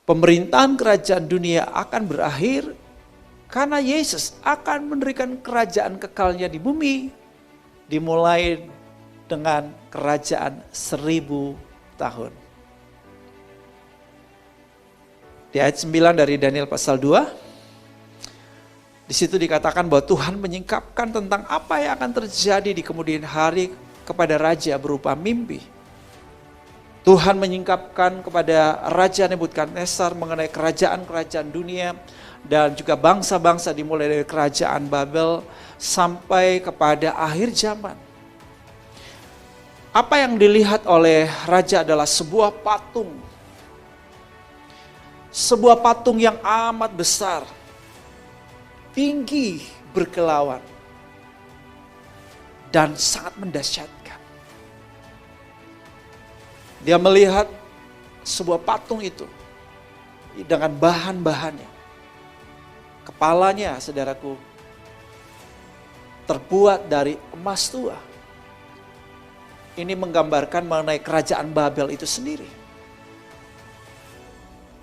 Pemerintahan kerajaan dunia akan berakhir karena Yesus akan mendirikan kerajaan kekalnya di bumi, dimulai dengan kerajaan 1000 tahun. Di ayat 9 dari Daniel pasal 2, di situ dikatakan bahwa Tuhan menyingkapkan tentang apa yang akan terjadi di kemudian hari kepada raja berupa mimpi. Tuhan menyingkapkan kepada Raja Nebukadnezar mengenai kerajaan-kerajaan dunia dan juga bangsa-bangsa dimulai dari kerajaan Babel sampai kepada akhir zaman. Apa yang dilihat oleh raja adalah sebuah patung. Sebuah patung yang amat besar, tinggi, berkilauan, dan sangat mendahsyatkan. Dia melihat sebuah patung itu dengan bahan-bahannya. Kepalanya, saudaraku, terbuat dari emas tua. Ini menggambarkan mengenai kerajaan Babel itu sendiri.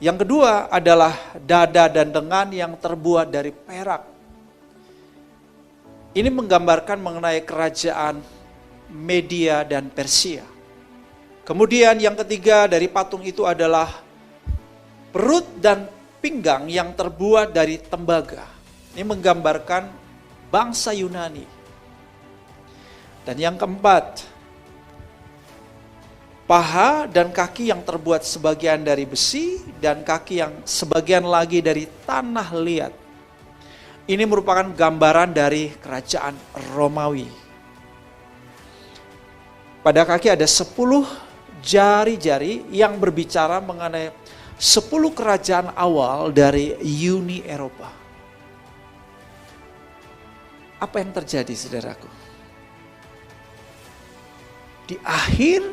Yang kedua adalah dada dan lengan yang terbuat dari perak. Ini menggambarkan mengenai kerajaan Media dan Persia. Kemudian yang ketiga dari patung itu adalah perut dan pinggang yang terbuat dari tembaga. Ini menggambarkan bangsa Yunani. Dan yang keempat, paha dan kaki yang terbuat sebagian dari besi dan kaki yang sebagian lagi dari tanah liat. Ini merupakan gambaran dari kerajaan Romawi. Pada kaki ada 10 jari-jari yang berbicara mengenai 10 kerajaan awal dari Uni Eropa. Apa yang terjadi, saudaraku? Di akhir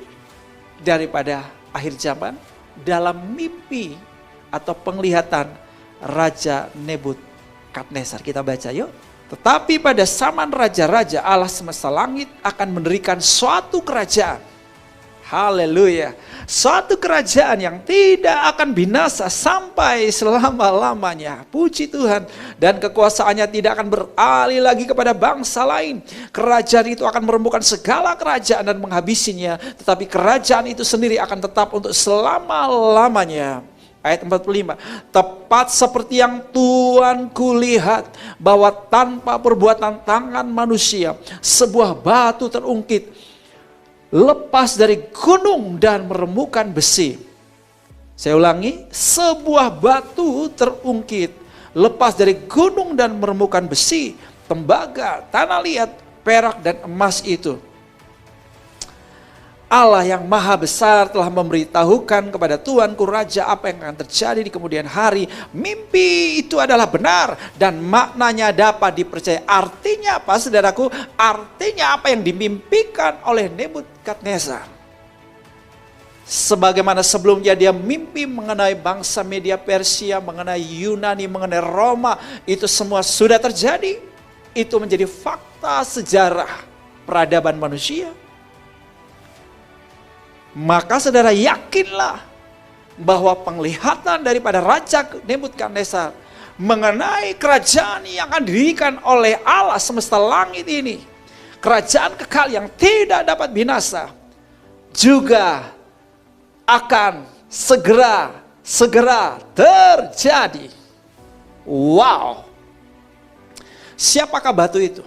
daripada akhir zaman, dalam mimpi atau penglihatan Raja Nebukadnezar. Kita baca yuk. Tetapi pada zaman raja-raja Allah semesta langit akan mendirikan suatu kerajaan. Haleluya. Suatu kerajaan yang tidak akan binasa sampai selama-lamanya. Puji Tuhan. Dan kekuasaannya tidak akan beralih lagi kepada bangsa lain. Kerajaan itu akan merembukan segala kerajaan dan menghabisinya. Tetapi kerajaan itu sendiri akan tetap untuk selama-lamanya. Ayat 45. Tepat seperti yang Tuhan kulihat bahwa tanpa perbuatan tangan manusia sebuah batu terungkit lepas dari gunung dan meremukkan besi. Saya ulangi, sebuah batu terungkit lepas dari gunung dan meremukkan besi, tembaga, tanah liat, perak dan emas itu. Allah yang maha besar telah memberitahukan kepada Tuanku Raja apa yang akan terjadi di kemudian hari. Mimpi itu adalah benar dan maknanya dapat dipercaya. Artinya apa, saudaraku? Artinya apa yang dimimpikan oleh Nebukadnezar. Sebagaimana sebelumnya dia mimpi mengenai bangsa Media Persia, mengenai Yunani, mengenai Roma. Itu semua sudah terjadi. Itu menjadi fakta sejarah peradaban manusia. Maka saudara yakinlah bahwa penglihatan daripada Raja Nebukadnezar mengenai kerajaan yang akan didirikan oleh Allah semesta langit ini, kerajaan kekal yang tidak dapat binasa, juga akan segera terjadi. Wow. Siapakah batu itu?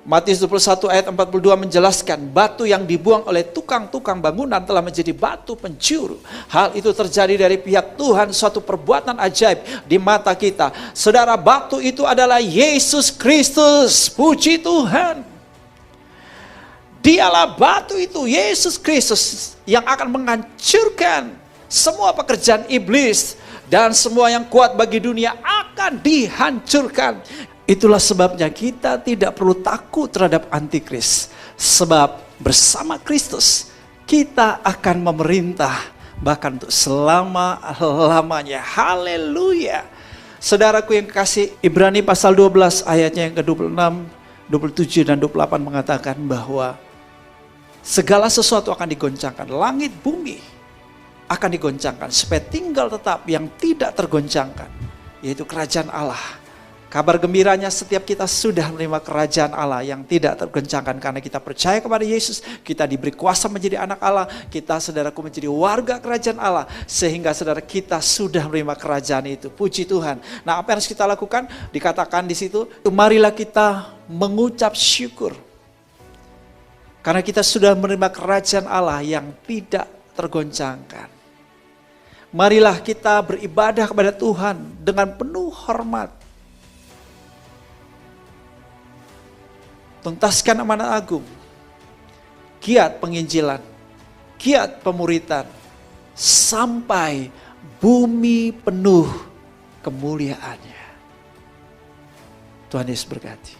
Matius 21 ayat 42 menjelaskan batu yang dibuang oleh tukang-tukang bangunan telah menjadi batu pencuru. Hal itu terjadi dari pihak Tuhan, suatu perbuatan ajaib di mata kita. Saudara, batu itu adalah Yesus Kristus. Puji Tuhan. Dialah batu itu, Yesus Kristus, yang akan menghancurkan semua pekerjaan iblis dan semua yang kuat bagi dunia akan dihancurkan. Itulah sebabnya kita tidak perlu takut terhadap antikris. Sebab bersama Kristus kita akan memerintah bahkan untuk selama-lamanya. Haleluya. Saudaraku yang kekasih, Ibrani pasal 12 ayatnya yang ke-26, 27 dan 28 mengatakan bahwa segala sesuatu akan digoncangkan. Langit, bumi, akan digoncangkan, supaya tinggal tetap yang tidak tergoncangkan, yaitu kerajaan Allah. Kabar gembiranya setiap kita sudah menerima kerajaan Allah yang tidak tergoncangkan karena kita percaya kepada Yesus, kita diberi kuasa menjadi anak Allah, kita saudaraku menjadi warga kerajaan Allah, sehingga saudara kita sudah menerima kerajaan itu. Puji Tuhan. Nah, apa yang harus kita lakukan? Dikatakan di situ, marilah kita mengucap syukur. Karena kita sudah menerima kerajaan Allah yang tidak tergoncangkan. Marilah kita beribadah kepada Tuhan dengan penuh hormat. Tuntaskan amanat agung, giat penginjilan, giat pemuritan, sampai bumi penuh kemuliaannya. Tuhan Yesus berkati.